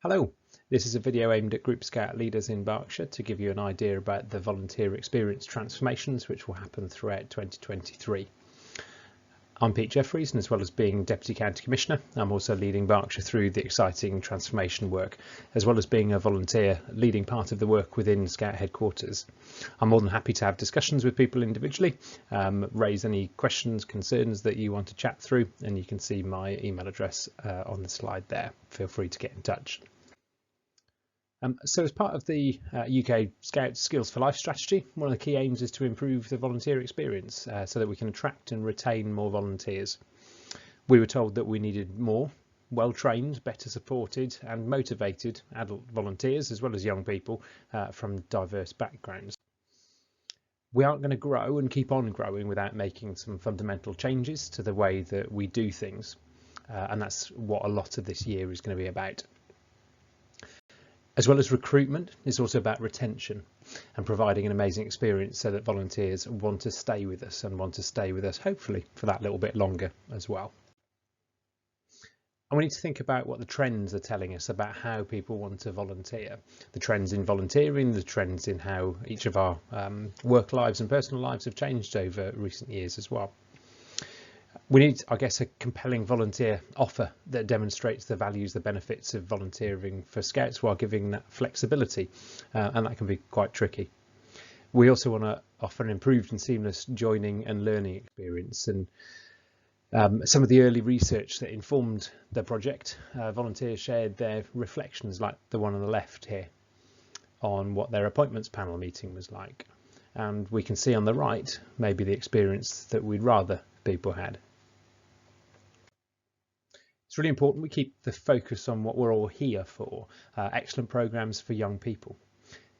Hello, this is a video aimed at Group Scout leaders in Berkshire to give you an idea about the volunteer experience transformations which will happen throughout 2023. I'm Pete Jeffries, and as well as being Deputy County Commissioner, I'm also leading Berkshire through the exciting transformation work, as well as being a volunteer leading part of the work within Scout headquarters. I'm more than happy to have discussions with people individually, raise any questions, concerns that you want to chat through, and you can see my email address on the slide there. Feel free to get in touch. So as part of the UK Scout Skills for Life strategy, one of the key aims is to improve the volunteer experience so that we can attract and retain more volunteers. We were told that we needed more well-trained, better supported and motivated adult volunteers, as well as young people from diverse backgrounds. We aren't going to grow and keep on growing without making some fundamental changes to the way that we do things. And that's what a lot of this year is going to be about. As well as recruitment, it's also about retention and providing an amazing experience so that volunteers want to stay with us and want to stay with us hopefully for that little bit longer as well. And we need to think about what the trends are telling us about how people want to volunteer. The trends in volunteering, the trends in how each of our work lives and personal lives have changed over recent years as well. We need, I guess, a compelling volunteer offer that demonstrates the values, the benefits of volunteering for Scouts while giving that flexibility, and that can be quite tricky. We also want to offer an improved and seamless joining and learning experience, and some of the early research that informed the project, volunteers shared their reflections, like the one on the left here, on what their appointments panel meeting was like. And we can see on the right maybe the experience that we'd rather people had. It's really important we keep the focus on what we're all here for, excellent programs for young people.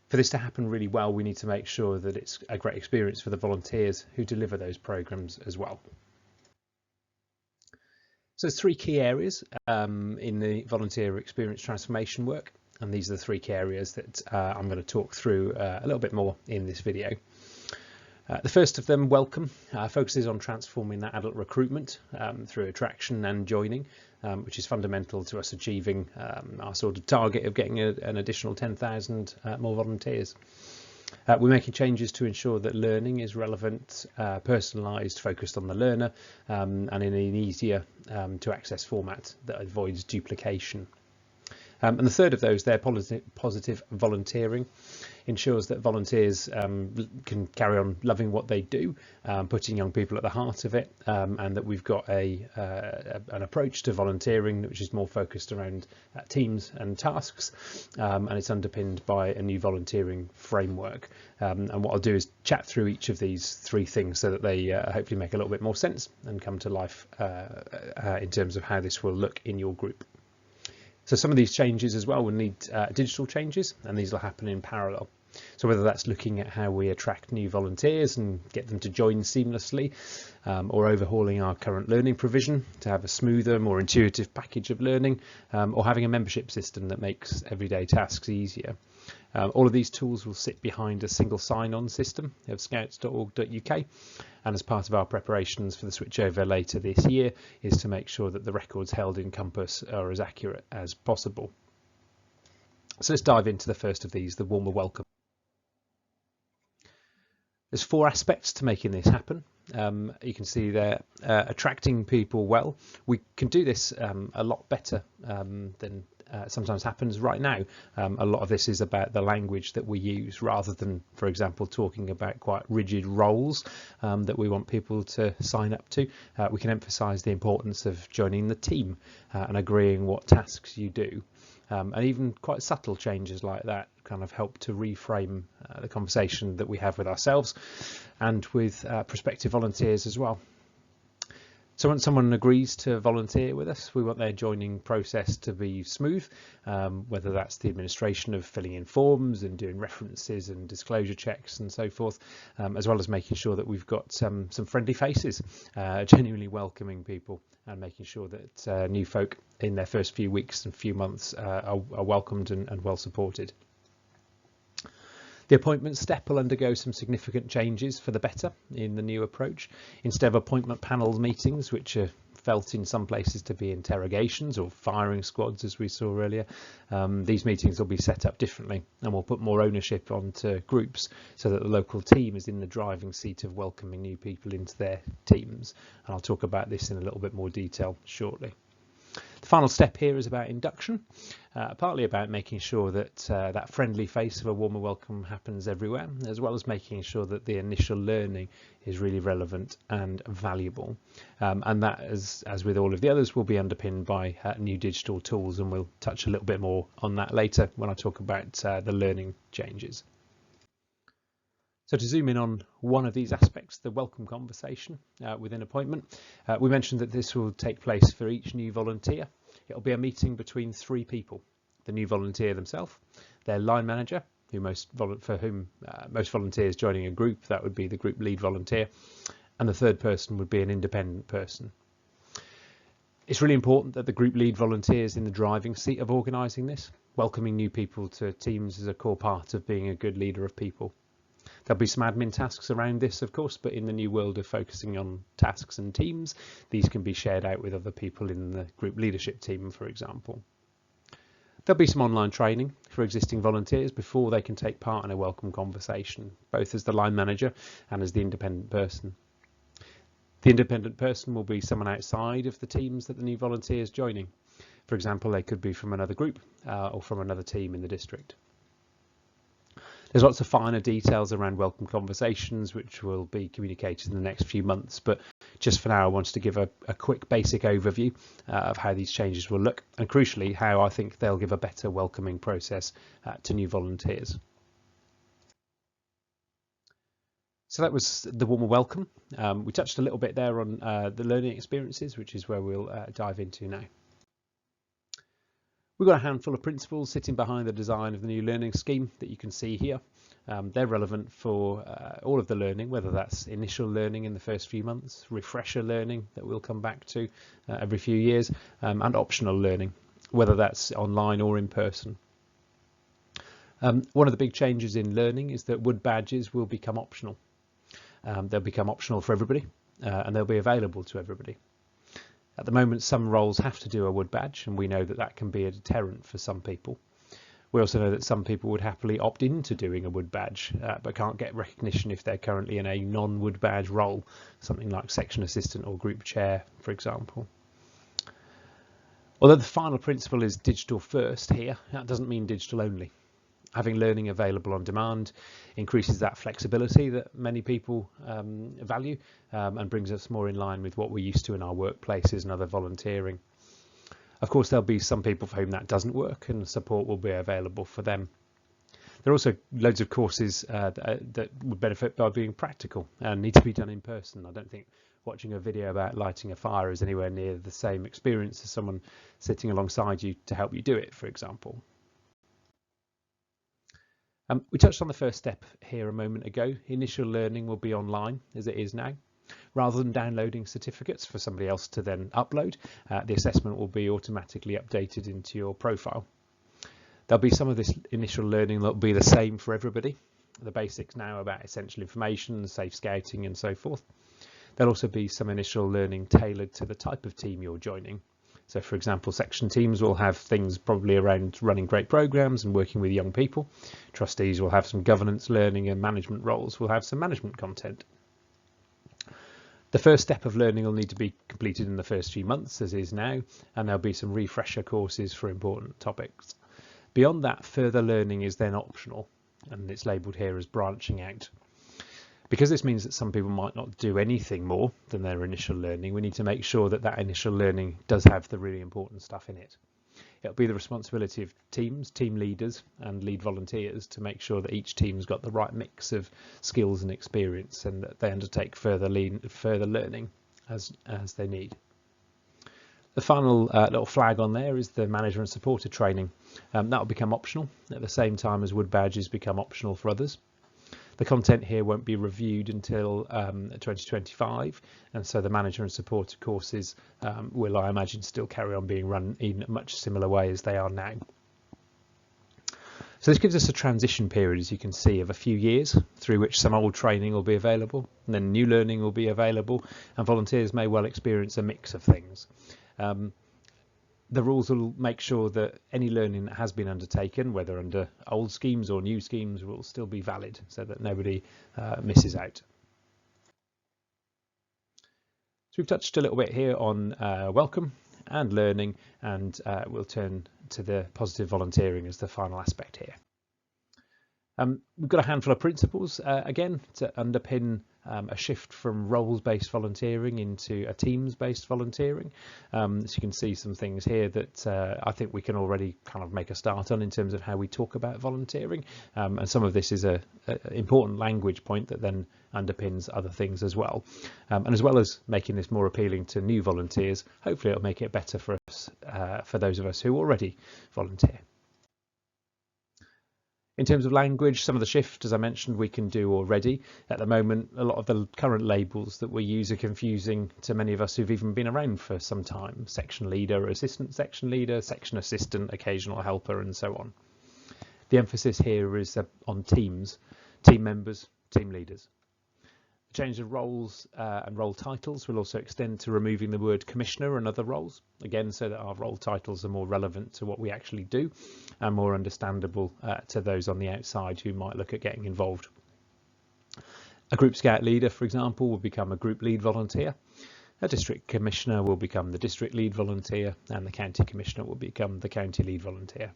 For this to happen really well, we need to make sure that it's a great experience for the volunteers who deliver those programs as well. So there's three key areas in the volunteer experience transformation work, and these are the three key areas that I'm going to talk through a little bit more in this video. The first of them, welcome, focuses on transforming that adult recruitment through attraction and joining, which is fundamental to us achieving our sort of target of getting an additional 10,000 more volunteers. We're making changes to ensure that learning is relevant, personalised, focused on the learner, and in an easier to access format that avoids duplication. And the third of those, their positive volunteering, ensures that volunteers can carry on loving what they do, putting young people at the heart of it, and that we've got an approach to volunteering which is more focused around teams and tasks, and it's underpinned by a new volunteering framework. And what I'll do is chat through each of these three things so that they hopefully make a little bit more sense and come to life in terms of how this will look in your group. So some of these changes as well will need digital changes, and these will happen in parallel. So whether that's looking at how we attract new volunteers and get them to join seamlessly, or overhauling our current learning provision to have a smoother, more intuitive package of learning, or having a membership system that makes everyday tasks easier. All of these tools will sit behind a single sign-on system of scouts.org.uk, and as part of our preparations for the switchover later this year is to make sure that the records held in Compass are as accurate as possible. So let's dive into the first of these, the warmer welcome. There's four aspects to making this happen. You can see there, attracting people well. We can do this a lot better than sometimes happens right now. A lot of this is about the language that we use rather than, for example, talking about quite rigid roles that we want people to sign up to. We can emphasise the importance of joining the team and agreeing what tasks you do. And even quite subtle changes like that kind of help to reframe the conversation that we have with ourselves and with prospective volunteers as well. So once someone agrees to volunteer with us, we want their joining process to be smooth, whether that's the administration of filling in forms and doing references and disclosure checks and so forth, as well as making sure that we've got some friendly faces, genuinely welcoming people and making sure that new folk in their first few weeks and few months are welcomed and well supported. The appointment step will undergo some significant changes for the better in the new approach. Instead of appointment panel meetings, which are felt in some places to be interrogations or firing squads, as we saw earlier. These meetings will be set up differently, and we'll put more ownership onto groups so that the local team is in the driving seat of welcoming new people into their teams. And I'll talk about this in a little bit more detail shortly. The final step here is about induction, partly about making sure that that friendly face of a warmer welcome happens everywhere, as well as making sure that the initial learning is really relevant and valuable. And that, as with all of the others, will be underpinned by new digital tools, and we'll touch a little bit more on that later when I talk about the learning changes. So to zoom in on one of these aspects, the welcome conversation within appointment, we mentioned that this will take place for each new volunteer. It'll be a meeting between 3 people: the new volunteer themselves, their line manager, for whom most volunteers joining a group, that would be the group lead volunteer, and the third person would be an independent person. It's really important that the group lead volunteer is in the driving seat of organising this. Welcoming new people to teams is a core part of being a good leader of people. There'll be some admin tasks around this, of course, but in the new world of focusing on tasks and teams, these can be shared out with other people in the group leadership team, for example. There'll be some online training for existing volunteers before they can take part in a welcome conversation, both as the line manager and as the independent person. The independent person will be someone outside of the teams that the new volunteer is joining. For example, they could be from another group or from another team in the district. There's lots of finer details around welcome conversations which will be communicated in the next few months, but just for now I wanted to give a quick basic overview of how these changes will look, and crucially how I think they'll give a better welcoming process to new volunteers. So that was the warmer welcome. We touched a little bit there on the learning experiences, which is where we'll dive into now. We've got a handful of principles sitting behind the design of the new learning scheme that you can see here. They're relevant for all of the learning, whether that's initial learning in the first few months, refresher learning that we'll come back to every few years, and optional learning, whether that's online or in person. One of the big changes in learning is that wood badges will become optional. They'll become optional for everybody, and they'll be available to everybody. At the moment, some roles have to do a wood badge, and we know that that can be a deterrent for some people. We also know that some people would happily opt into doing a wood badge, but can't get recognition if they're currently in a non-wood badge role, something like section assistant or group chair, for example. Although the final principle is digital first here, that doesn't mean digital only. Having learning available on demand increases that flexibility that many people value and brings us more in line with what we're used to in our workplaces and other volunteering. Of course, there'll be some people for whom that doesn't work, and support will be available for them. There are also loads of courses that would benefit by being practical and need to be done in person. I don't think watching a video about lighting a fire is anywhere near the same experience as someone sitting alongside you to help you do it, for example. We touched on the first step here a moment ago. Initial learning will be online as it is now. Rather than downloading certificates for somebody else to then upload, the assessment will be automatically updated into your profile. There'll be some of this initial learning that will be the same for everybody. The basics now about essential information, safe scouting and so forth. There'll also be some initial learning tailored to the type of team you're joining. So for example, section teams will have things probably around running great programs and working with young people. Trustees will have some governance learning, and management roles will have some management content. The first step of learning will need to be completed in the first few months, as is now, and there'll be some refresher courses for important topics. Beyond that, further learning is then optional, and it's labelled here as branching out. Because this means that some people might not do anything more than their initial learning, we need to make sure that that initial learning does have the really important stuff in it. It'll be the responsibility of teams, team leaders and lead volunteers to make sure that each team's got the right mix of skills and experience, and that they undertake further learning as they need. The final little flag on there is the manager and supporter training. That will become optional at the same time as wood badges become optional for others. The content here won't be reviewed until 2025, and so the manager and supporter courses will, I imagine, still carry on being run in a much similar way as they are now. So this gives us a transition period, as you can see, of a few years through which some old training will be available, and then new learning will be available, and volunteers may well experience a mix of things. The rules will make sure that any learning that has been undertaken, whether under old schemes or new schemes, will still be valid so that nobody misses out. So we've touched a little bit here on welcome and learning, and we'll turn to the positive volunteering as the final aspect here. We've got a handful of principles again to underpin a shift from roles-based volunteering into a teams-based volunteering. So you can see some things here that I think we can already kind of make a start on in terms of how we talk about volunteering, and some of this is a important language point that then underpins other things as well. And as well as making this more appealing to new volunteers, hopefully it'll make it better for us, for those of us who already volunteer. In terms of language, some of the shift, as I mentioned, we can do already. At the moment, a lot of the current labels that we use are confusing to many of us who've even been around for some time. Section leader, assistant section leader, section assistant, occasional helper, and so on. The emphasis here is on teams, team members, team leaders. The change of roles and role titles will also extend to removing the word commissioner and other roles, again, so that our role titles are more relevant to what we actually do and more understandable to those on the outside who might look at getting involved. A Group Scout leader, for example, will become a group lead volunteer. A district commissioner will become the district lead volunteer, and the county commissioner will become the county lead volunteer.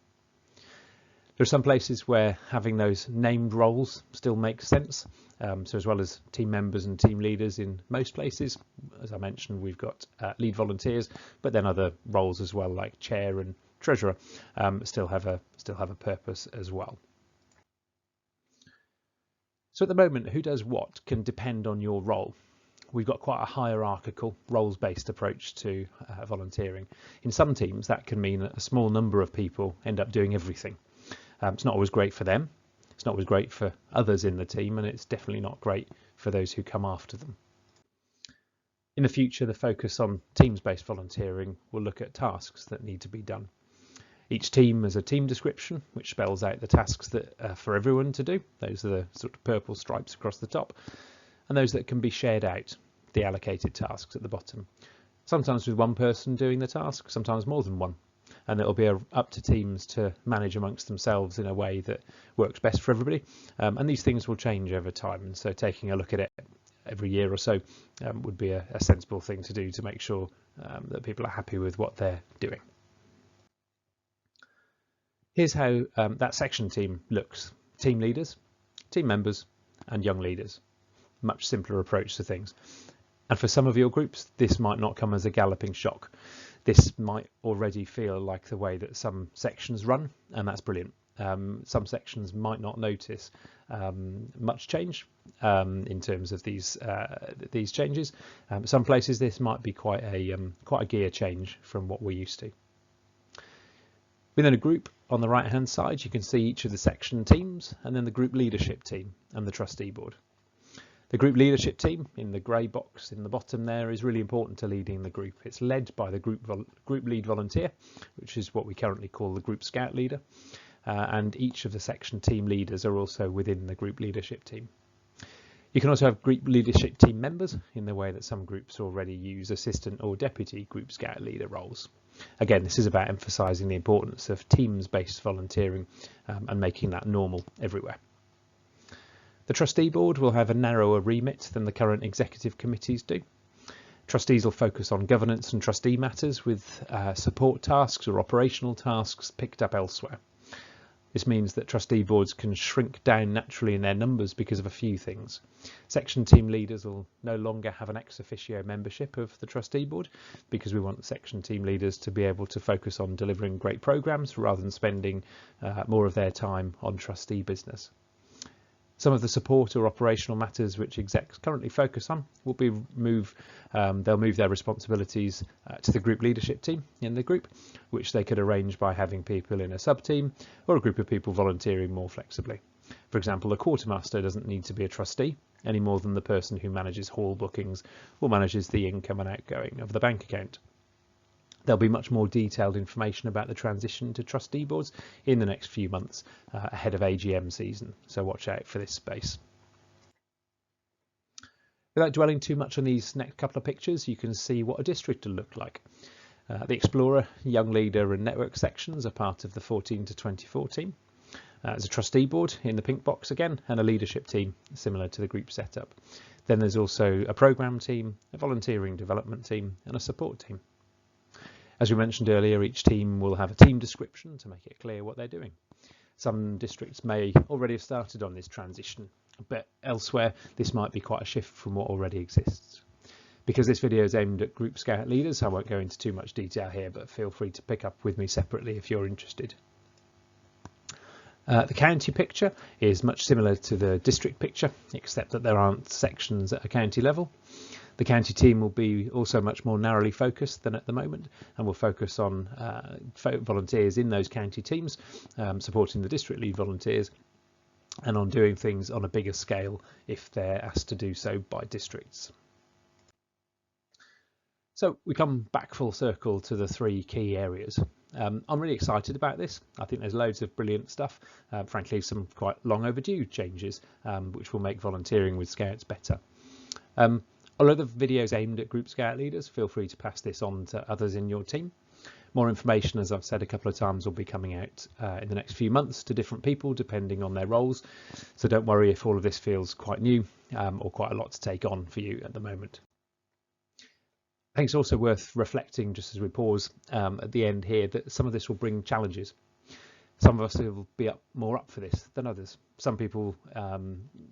There are some places where having those named roles still makes sense. So as well as team members and team leaders in most places, as I mentioned, we've got lead volunteers, but then other roles as well, like chair and treasurer, still have a purpose as well. So at the moment, who does what can depend on your role. We've got quite a hierarchical roles-based approach to volunteering. In some teams, that can mean that a small number of people end up doing everything. It's not always great for them, it's not always great for others in the team, and it's definitely not great for those who come after them. In the future, the focus on teams-based volunteering will look at tasks that need to be done. Each team has a team description, which spells out the tasks that are for everyone to do. Those are the sort of purple stripes across the top, and those that can be shared out, the allocated tasks at the bottom. Sometimes with one person doing the task, sometimes more than one. And it'll be up to teams to manage amongst themselves in a way that works best for everybody. And these things will change over time. And so taking a look at it every year or so would be a sensible thing to do to make sure that people are happy with what they're doing. Here's how that section team looks. Team leaders, team members, and young leaders. Much simpler approach to things. And for some of your groups, this might not come as a galloping shock. This might already feel like the way that some sections run, and that's brilliant. Some sections might not notice much change in terms of these changes. Some places this might be quite a gear change from what we're used to. Within a group, on the right hand side, you can see each of the section teams, and then the group leadership team and the trustee board. The group leadership team in the grey box in the bottom there is really important to leading the group. It's led by the group lead volunteer, which is what we currently call the Group Scout leader, and each of the section team leaders are also within the group leadership team. You can also have group leadership team members in the way that some groups already use assistant or deputy Group Scout leader roles. Again, this is about emphasising the importance of teams-based volunteering and making that normal everywhere. The trustee board will have a narrower remit than the current executive committees do. Trustees will focus on governance and trustee matters with support tasks or operational tasks picked up elsewhere. This means that trustee boards can shrink down naturally in their numbers because of a few things. Section team leaders will no longer have an ex officio membership of the trustee board because we want section team leaders to be able to focus on delivering great programs rather than spending more of their time on trustee business. Some of the support or operational matters which execs currently focus on will be they'll move their responsibilities to the group leadership team in the group, which they could arrange by having people in a sub-team or a group of people volunteering more flexibly. For example, the quartermaster doesn't need to be a trustee any more than the person who manages hall bookings or manages the income and outgoing of the bank account. There'll be much more detailed information about the transition to trustee boards in the next few months ahead of AGM season, so watch out for this space. Without dwelling too much on these next couple of pictures, you can see what a district will look like. The Explorer, Young Leader and Network sections are part of the 14 to 24 team. There's a trustee board in the pink box again, and a leadership team similar to the group setup. Then there's also a programme team, a volunteering development team and a support team. As we mentioned earlier, each team will have a team description to make it clear what they're doing. Some districts may already have started on this transition, but elsewhere this might be quite a shift from what already exists. Because this video is aimed at Group Scout leaders, I won't go into too much detail here, but feel free to pick up with me separately if you're interested. The county picture is much similar to the district picture, except that there aren't sections at a county level. The county team will be also much more narrowly focused than at the moment, and will focus on volunteers in those county teams, supporting the district lead volunteers, and on doing things on a bigger scale if they're asked to do so by districts. So we come back full circle to the three key areas. I'm really excited about this. I think there's loads of brilliant stuff, frankly some quite long overdue changes which will make volunteering with Scouts better. Although the video is aimed at Group Scout leaders, feel free to pass this on to others in your team. More information, as I've said a couple of times, will be coming out in the next few months to different people depending on their roles, so don't worry if all of this feels quite new or quite a lot to take on for you at the moment. I think it's also worth reflecting, just as we pause at the end here, that some of this will bring challenges. Some of us will be more up for this than others. Some people,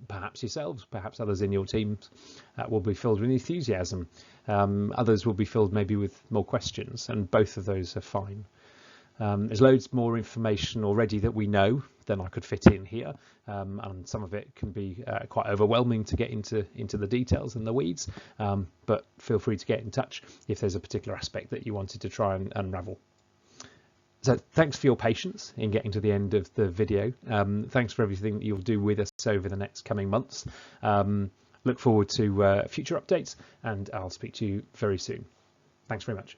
perhaps yourselves, perhaps others in your teams, will be filled with enthusiasm. Others will be filled maybe with more questions, and both of those are fine. There's loads more information already that we know than I could fit in here, and some of it can be quite overwhelming to get into the details and the weeds, but feel free to get in touch if there's a particular aspect that you wanted to try and unravel. So thanks for your patience in getting to the end of the video. Thanks for everything that you'll do with us over the next coming months. Look forward to future updates, and I'll speak to you very soon. Thanks very much.